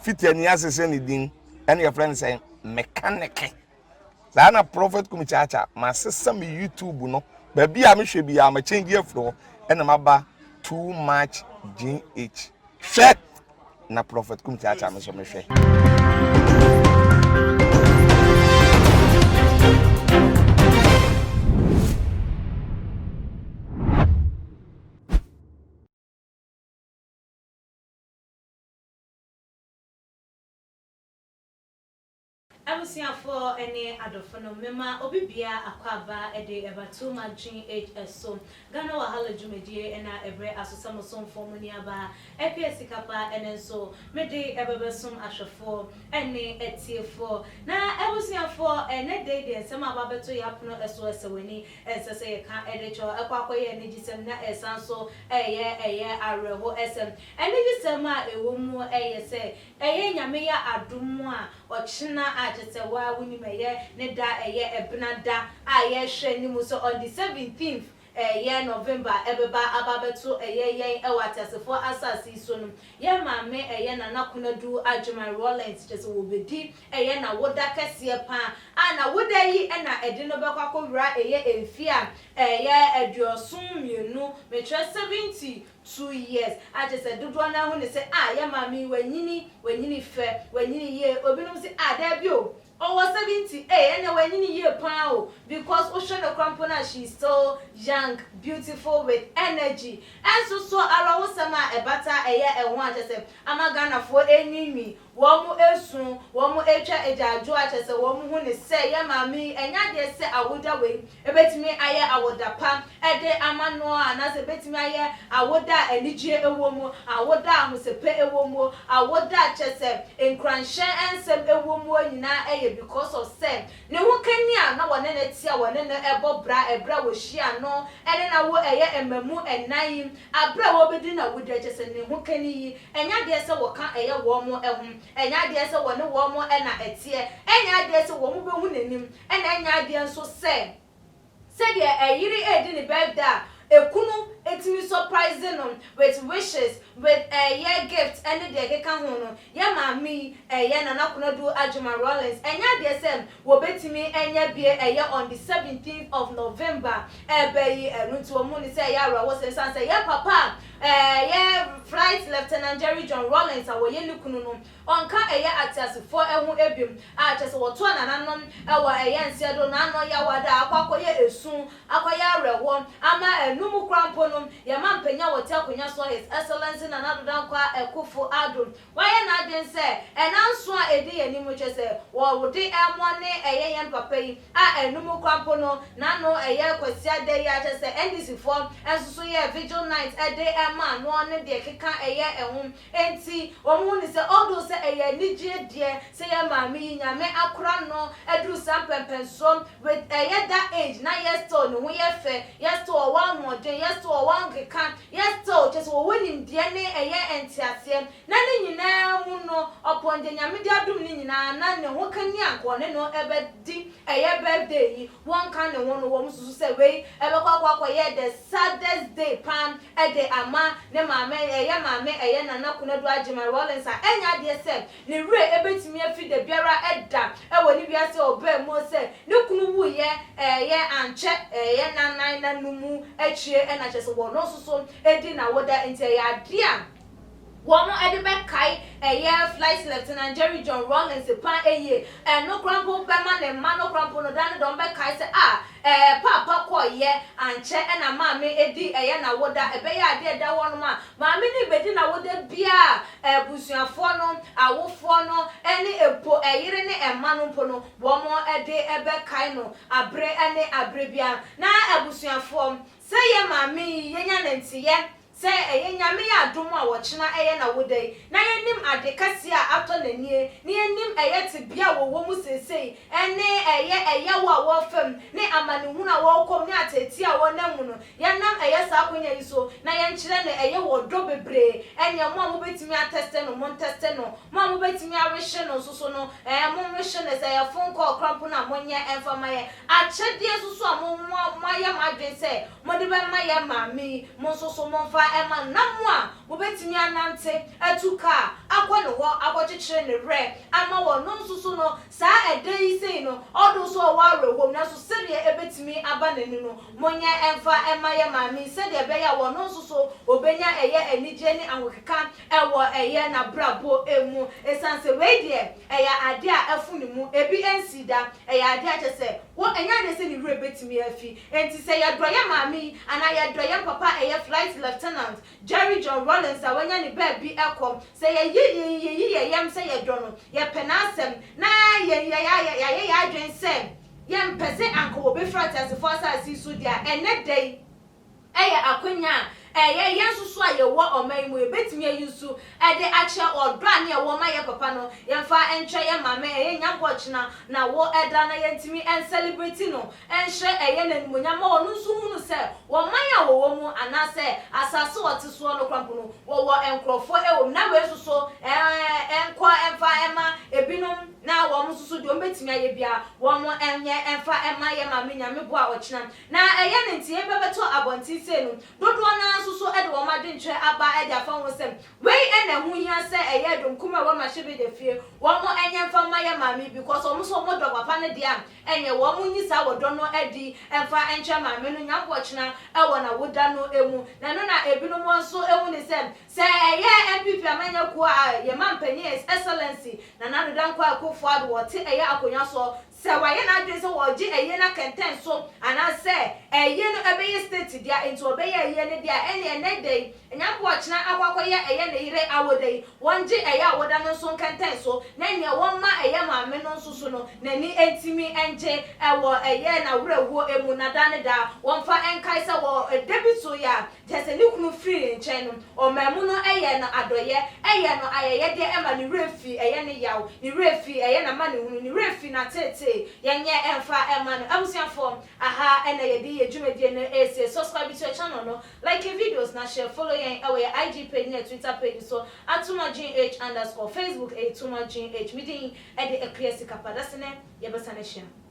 fitani asese ne din and your friend say mechanic na prophet kumichacha ma sesa me YouTube no ba bia me hwe bia ma change afro and maba too much GH hwe na prophet kumichacha me so me hwe Abusia for any adofono mema obibia akwaba ede eba too much GHS Ghana wahala jumedie na ebre asosamo somfo muni aba EPS kapa enenso mede ebebesum ahwefo ene etiefo na abusia for ene dey ensema ababeto yapono eso esewani ensese ye ka edecho ekwakoye enigisem na esanso eye areho esem enigisem a ewomu se eye nyame ya adumu a ochina Wa wini meye ne da ebna da aye hwe ni mu so on the 17th November ebeba ababeto yen ewatasefo asasi so no ye maame na nakonadu Ajima Rollins just wo bedi na woda kese pa na woda yi na ede no bekwakowura enfia ediosun mienu metre 72 years just dodo na hu ne se ye maame wanyini fe wanyini ye obinom se da bio Oh, 70, and when you year pound because Ocean Crampona, she's so young, beautiful with energy. And so I was sama a butter a year and one just say, I'm a gonna for any me. One more soon, one more a George as a woman who is say, yeah, mammy, and I dare say I would away. A bet me I would da pam, a day I'm a no, and as a bet me I would die and DJ a woman, I would die with a pay a woman, I would die just in crunch and some a woman in because of sem ne ho kania na wone na tia wone na ebo bra wo hia no ene na wo emamu enan abra wo bedi na wo de chese ne ho kani yi enya de se wo ka wo mo ehum enya de se wone wo mo na etie enya de se wo mo behu nanim ena enya de nso se de yiri edi ne birthday ekunu etimi surprising with wishes with year gift and the keka ho no ye maami na nakonadu Ajima Rollins enya de sem wo betimi enya bie on the 17th of November ebeyi enuntu omu ni say ya rawo sense say ye papa Flight Lieutenant Jerry John Rollins awoye nikunu no onka atiasifo ehu ebim chese wo to nananom ewo nsiedo na no ya wada akwakoye esun akwaya rewo ama enumu krampo no ye mampenya wote akonya so His Excellency na nadodan kwa Akufo Addo waye na den se enanso a edi yanimu chese wo wode emone yen papa yi enumu krampo no na no kwasi ade ya chese NDC form enso ye vigil night ede ema no ne de keka ehum enti omu ni se odo se nijie die se ya maami nyame akora no edu sampempensom with that age na yesto no ye fe yesto one more day yesto one keka yesto just wo wini die ne entiasem na ne nyina mu no upon de nyame de adum ni nyina na ne ho kani anko ne no ebedi birthday yi one kan ne won no wo mususu se we ebekwa ye the saddest day pan ede ama ne maame na nakonadu Ajima Rollins enya de se ne re ebetimi afi de biara eda woni biase oba mo se ne kunu wu ye anche nanan na numu achie na chese wo no soso edi na woda enti ya dia wono edi be kai Flight Lieutenant Jerry John Rollins pa no crampo be ma ne ma no crampo no dan don be kai se papa koye anche na maame edi na woda ebe ya ade da wono ma maame ni bedi na woda bia busuafo no awofo no ene epo yire ne ema no mpo no wo mo ede ebe kai no abre ene abre bia na abusuafo se ye maame yenya ntiye se nyame ya adom a wochina na wodai na yenim adekase a ato nanie ne yenim te bia wo mu sesei ene wo a wo fam ne amane hu na wo kom ne ateti a wo nam no yenam eye sa akonya yi so na yenkyere ne eye wo do bebre enye mo a mo betimi ateste no mo teste no mo a mo betimi awehye no so no mo wehye ne say phone call cramp na mo nye enfama ye achede so a mo ya madwen say mo de be ma ye mami mo so mo fa ema na mo a mo betimi anante atuka akọ no wo akọkyekere ne re ama wo no so no sa ede yi sei no odo so wo arewo na so se de ebetimi aba nani no mo nye emfa ema ye mami se de be ya wo no so obenya eye anije ni ahokeka ewo eye na brabo emu esanse we de eya ade a afu ni mu ebi ensida eya ade a chese wo enya de se ni re betimi afi enti se ya doye mami ana ya doye papa eye flight lieutenant Jerry John Rollins a wanya ni ba bi ekom se ye yam se ye dono ye penasem na ye adwen se yam pese anko obi fratas for asasi so dia ene dey eye akonya yensusu a ye wo oman mu ebetimi ayusu de ache odo ane ye wo ma ye papa no yemfa entwe ye mama ye nyambochina na wo eda na yentimi en celebrate no enhye eye nanimonyam ma onu nsu hunu se wo man ya wo mu anase asase woteso no kwampo no wo enkrofo wo na we suso enko enfa ema ebinom na wo mususu de ombetimi aye bia wo mo enye enfa ema ye mama nyame bo a ochina na eye ntie bebeto abonti se no dodo na so ede wo ma dwentwe aba ede afa ho sem we ena hu hia se eye dom kuma wo ma hye de fie wo mo enye mfa ma ye mami because wo so mo do papa ne dia enye wo mo nyisa wo do no edi emfa enche mami no nyambo china e wo na woda no emu na no na ebinu mo so ehu ne sem se eye MPP amanya ku a ye mampani excellency na na do dan kwa akofo ado wo te eye akonya so se wa ye na adwen se wo gi eye na kenten so ana se eye no ebeye state dia into obeye eye ne dia ene dey nyambo china akwakoye eye ne yire awodei wonji eye awoda no so kenten so na ne won ma eye maame no so no nani entimi enje ewo eye na wurawo emu na dane da wonfa enkai se wo debito ya jese likunu free nchen no o mamu no eye na adoye eye no ayeye de ema ni refi eye ne yaw ni refi eye na ma ne hunu ni refi na tete yenye emfa ema no abusiafo aha ena ye di yedwumedie no ese subscribe to your channel no like videos na share follow yen our IG page na Twitter page so @tumajinh_ Facebook @tumajinh medin e de clear sikapa dasene ye besane share